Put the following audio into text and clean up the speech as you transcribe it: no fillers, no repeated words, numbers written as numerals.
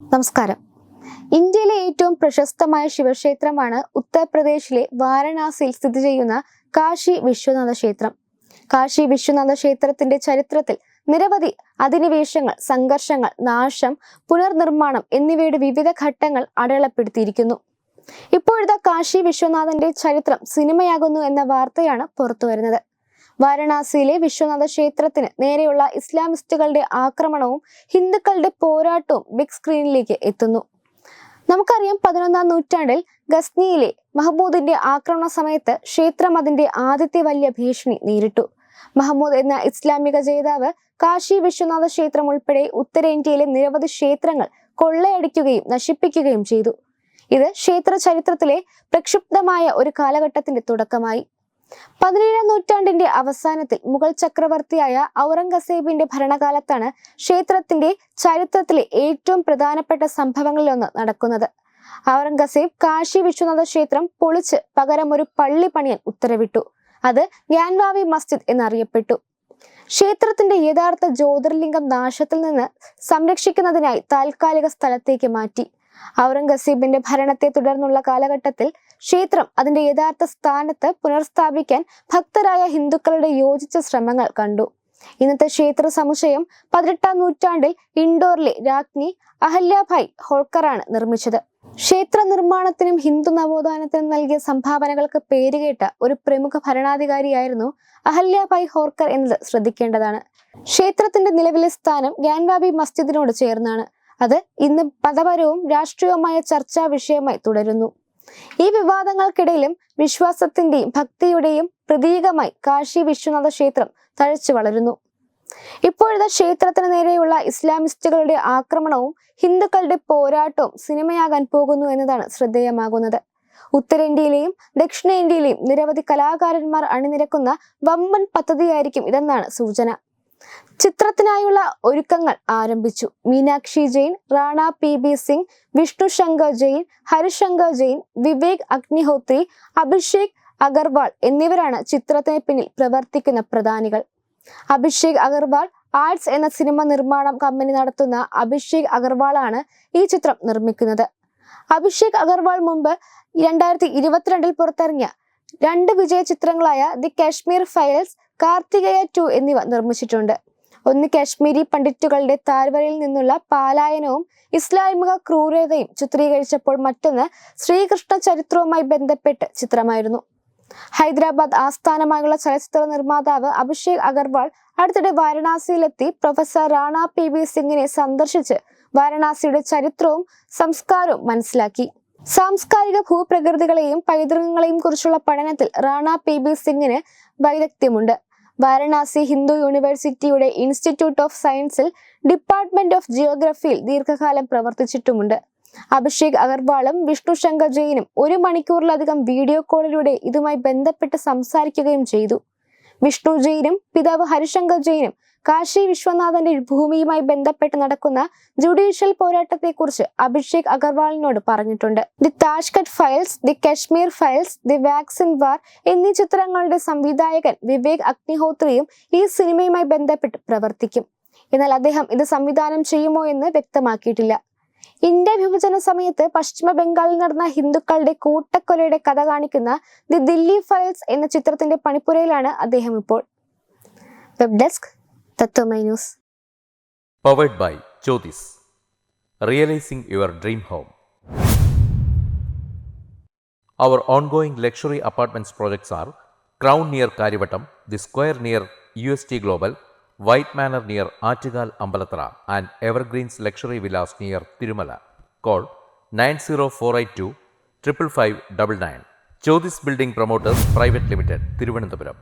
നമസ്കാരം. ഇന്ത്യയിലെ ഏറ്റവും പ്രശസ്തമായ ശിവക്ഷേത്രമാണ് ഉത്തർപ്രദേശിലെ വാരണാസിയിൽ സ്ഥിതി ചെയ്യുന്ന കാശി വിശ്വനാഥ ക്ഷേത്രം. കാശി വിശ്വനാഥ ക്ഷേത്രത്തിന്റെ ചരിത്രത്തിൽ നിരവധി അധിനിവേശങ്ങൾ, സംഘർഷങ്ങൾ, നാശം, പുനർനിർമ്മാണം എന്നിവയുടെ വിവിധ ഘട്ടങ്ങൾ അടയാളപ്പെടുത്തിയിരിക്കുന്നു. ഇപ്പോഴത്തെ കാശി വിശ്വനാഥന്റെ ചരിത്രം സിനിമയാകുന്നു എന്ന വാർത്തയാണ് പുറത്തുവരുന്നത്. വാരണാസിയിലെ വിശ്വനാഥ ക്ഷേത്രത്തിന് നേരെയുള്ള ഇസ്ലാമിസ്റ്റുകളുടെ ആക്രമണവും ഹിന്ദുക്കളുടെ പോരാട്ടവും ബിഗ് സ്ക്രീനിലേക്ക് എത്തുന്നു. നമുക്കറിയാം, 11ാം നൂറ്റാണ്ടിൽ ഗസ്നിയിലെ മഹ്മൂദിന്റെ ആക്രമണ സമയത്ത് ക്ഷേത്രം അതിന്റെ ആദ്യത്തെ വലിയ ഭീഷണി നേരിട്ടു. മഹ്മൂദ് എന്ന ഇസ്ലാമിക ജേതാവ് കാശി വിശ്വനാഥ ക്ഷേത്രം ഉൾപ്പെടെ ഉത്തരേന്ത്യയിലെ നിരവധി ക്ഷേത്രങ്ങൾ കൊള്ളയടിക്കുകയും നശിപ്പിക്കുകയും ചെയ്തു. ഇത് ക്ഷേത്ര ചരിത്രത്തിലെ പ്രക്ഷുബ്ധമായ ഒരു കാലഘട്ടത്തിന്റെ തുടക്കമായി. 17ാം നൂറ്റാണ്ടിന്റെ അവസാനത്തിൽ മുഗൾ ചക്രവർത്തിയായ ഔറംഗസേബിന്റെ ഭരണകാലത്താണ് ക്ഷേത്രത്തിന്റെ ചരിത്രത്തിലെ ഏറ്റവും പ്രധാനപ്പെട്ട സംഭവങ്ങളിലൊന്ന് നടക്കുന്നത്. ഔറംഗസേബ് കാശി വിശ്വനാഥ ക്ഷേത്രം പൊളിച്ച് പകരം ഒരു പള്ളി പണിയാൻ ഉത്തരവിട്ടു. അത് ഗ്യാൻവാപി മസ്ജിദ് എന്നറിയപ്പെട്ടു. ക്ഷേത്രത്തിന്റെ യഥാർത്ഥ ജ്യോതിർലിംഗം നാശത്തിൽ നിന്ന് സംരക്ഷിക്കുന്നതിനായി താൽക്കാലിക സ്ഥലത്തേക്ക് മാറ്റി. ഔറംഗസീബിന്റെ ഭരണത്തെ തുടർന്നുള്ള കാലഘട്ടത്തിൽ ക്ഷേത്രം അതിന്റെ യഥാർത്ഥ സ്ഥാനത്ത് പുനർസ്ഥാപിക്കാൻ ഭക്തരായ ഹിന്ദുക്കളുടെ യോജിച്ച ശ്രമങ്ങൾ കണ്ടു. ഇന്നത്തെ ക്ഷേത്ര സമുച്ചയം 18ാം നൂറ്റാണ്ടിൽ ഇൻഡോറിലെ രാജ്ഞി അഹല്യാഭായ് ഹോൾക്കറാണ് നിർമ്മിച്ചത്. ക്ഷേത്ര നിർമ്മാണത്തിനും ഹിന്ദു നവോത്ഥാനത്തിനും നൽകിയ സംഭാവനകൾക്ക് പേരുകേട്ട ഒരു പ്രമുഖ ഭരണാധികാരിയായിരുന്നു അഹല്യാഭായ് ഹോൾക്കർ എന്നത് ശ്രദ്ധിക്കേണ്ടതാണ്. ക്ഷേത്രത്തിന്റെ നിലവിലെ സ്ഥാനം ഗ്യാൻവാപി മസ്ജിദിനോട് ചേർന്നാണ്. അത് ഇന്ന് മതപരവും രാഷ്ട്രീയവുമായ ചർച്ചാ വിഷയമായി തുടരുന്നു. ഈ വിവാദങ്ങൾക്കിടയിലും വിശ്വാസത്തിന്റെയും ഭക്തിയുടെയും പ്രതീകമായി കാശി വിശ്വനാഥ ക്ഷേത്രം തഴച്ചു വളരുന്നു. ഇപ്പോഴത്തെ ക്ഷേത്രത്തിന് നേരെയുള്ള ഇസ്ലാമിസ്റ്റുകളുടെ ആക്രമണവും ഹിന്ദുക്കളുടെ പോരാട്ടവും സിനിമയാകാൻ പോകുന്നു എന്നതാണ് ശ്രദ്ധേയമാകുന്നത്. ഉത്തരേന്ത്യയിലെയും ദക്ഷിണേന്ത്യയിലെയും നിരവധി കലാകാരന്മാർ അണിനിരക്കുന്ന വമ്പൻ പദ്ധതിയായിരിക്കും ഇതെന്നാണ് സൂചന. ചിത്രത്തിനായുള്ള ഒരുക്കങ്ങൾ ആരംഭിച്ചു. മീനാക്ഷി ജെയിൻ, റാണ PB സിംഗ്, വിഷ്ണു ശങ്കർ ജെയിൻ, ഹരിശങ്കർ ജെയിൻ, വിവേക് അഗ്നിഹോത്രി, അഭിഷേക് അഗർവാൾ എന്നിവരാണ് ചിത്രത്തിന് പിന്നിൽ പ്രവർത്തിക്കുന്ന പ്രധാനികൾ. അഭിഷേക് അഗർവാൾ ആർട്സ് എന്ന സിനിമ നിർമ്മാണ കമ്പനി നടത്തുന്ന അഭിഷേക് അഗർവാളാണ് ഈ ചിത്രം നിർമ്മിക്കുന്നത്. അഭിഷേക് അഗർവാൾ മുമ്പ് 2022 പുറത്തിറങ്ങിയ 2 വിജയ ചിത്രങ്ങളായ ദി കാശ്മീർ ഫയൽസ്, കാർത്തികേയ 2 എന്നിവ നിർമ്മിച്ചിട്ടുണ്ട്. ഒന്ന് കാശ്മീരി പണ്ഡിറ്റുകളുടെ താഴ്വരയിൽ നിന്നുള്ള പലായനവും ഇസ്ലാമിക ക്രൂരതയും ചിത്രീകരിച്ചപ്പോൾ മറ്റൊന്ന് ശ്രീകൃഷ്ണ ചരിത്രവുമായി ബന്ധപ്പെട്ട് ചിത്രമായിരുന്നു. ഹൈദരാബാദ് ആസ്ഥാനമായുള്ള ചലച്ചിത്ര നിർമ്മാതാവ് അഭിഷേക് അഗർവാൾ അടുത്തിടെ വാരണാസിയിലെത്തി പ്രൊഫസർ റാണ PB സിംഗിനെ സന്ദർശിച്ച് വാരണാസിയുടെ ചരിത്രവും സംസ്കാരവും മനസ്സിലാക്കി. സാംസ്കാരിക ഭൂപ്രകൃതികളെയും പൈതൃകങ്ങളെയും കുറിച്ചുള്ള പഠനത്തിൽ റാണ PB സിംഗിന് വൈദഗ്ധ്യമുണ്ട്. വാരണാസി ഹിന്ദു യൂണിവേഴ്സിറ്റിയുടെ ഇൻസ്റ്റിറ്റ്യൂട്ട് ഓഫ് സയൻസിൽ ഡിപ്പാർട്ട്മെന്റ് ഓഫ് ജിയോഗ്രഫിയിൽ ദീർഘകാലം പ്രവർത്തിച്ചിട്ടുമുണ്ട്. അഭിഷേക് അഗർവാളും വിഷ്ണു ശങ്കർ ജെയിനും 1 മണിക്കൂറിലധികം വീഡിയോ കോളിലൂടെ ഇതുമായി ബന്ധപ്പെട്ട് സംസാരിക്കുകയും ചെയ്തു. വിഷ്ണു ജെയിനും പിതാവ് ഹരിശങ്കർ ജെയിനും കാശി വിശ്വനാഥന്റെ ഭൂമിയുമായി ബന്ധപ്പെട്ട് നടക്കുന്ന ജുഡീഷ്യൽ പോരാട്ടത്തെക്കുറിച്ച് അഭിഷേക് അഗർവാളിനോട് പറഞ്ഞിട്ടുണ്ട്. The Tashkent files, the Kashmir files, the vaccine war എന്നീ ചിത്രങ്ങളുടെ സംവിധായകൻ വിവേക് അഗ്നിഹോത്രിയും ഈ സിനിമയുമായി ബന്ധപ്പെട്ട് പ്രവർത്തിക്കും. എന്നാൽ അദ്ദേഹം ഇത് സംവിധാനം ചെയ്യുമോ എന്ന് വ്യക്തമാക്കിയിട്ടില്ല. ഇന്ത്യ വിഭജന സമയത്ത് പശ്ചിമ ബംഗാളിൽ നടന്ന ഹിന്ദുക്കളുടെ കൂട്ടക്കൊലയുടെ കഥ കാണിക്കുന്ന ദി ദില്ലി ഫയൽസ് എന്ന ചിത്രത്തിന്റെ പണിപ്പുരയിലാണ് അദ്ദേഹം ഇപ്പോൾ. Web desk Tatwamayi news. Powered by Jyotis. Realizing your dream home. Our ongoing luxury apartments projects are Crown near Karivattam, The Square near UST Global, White Manor near Aattugal Ambalathara, and Evergreens Luxury Villas near Tirumala. Call 90482 55599. Jyotis Building Promoters Private Limited, Thiruvananthapuram.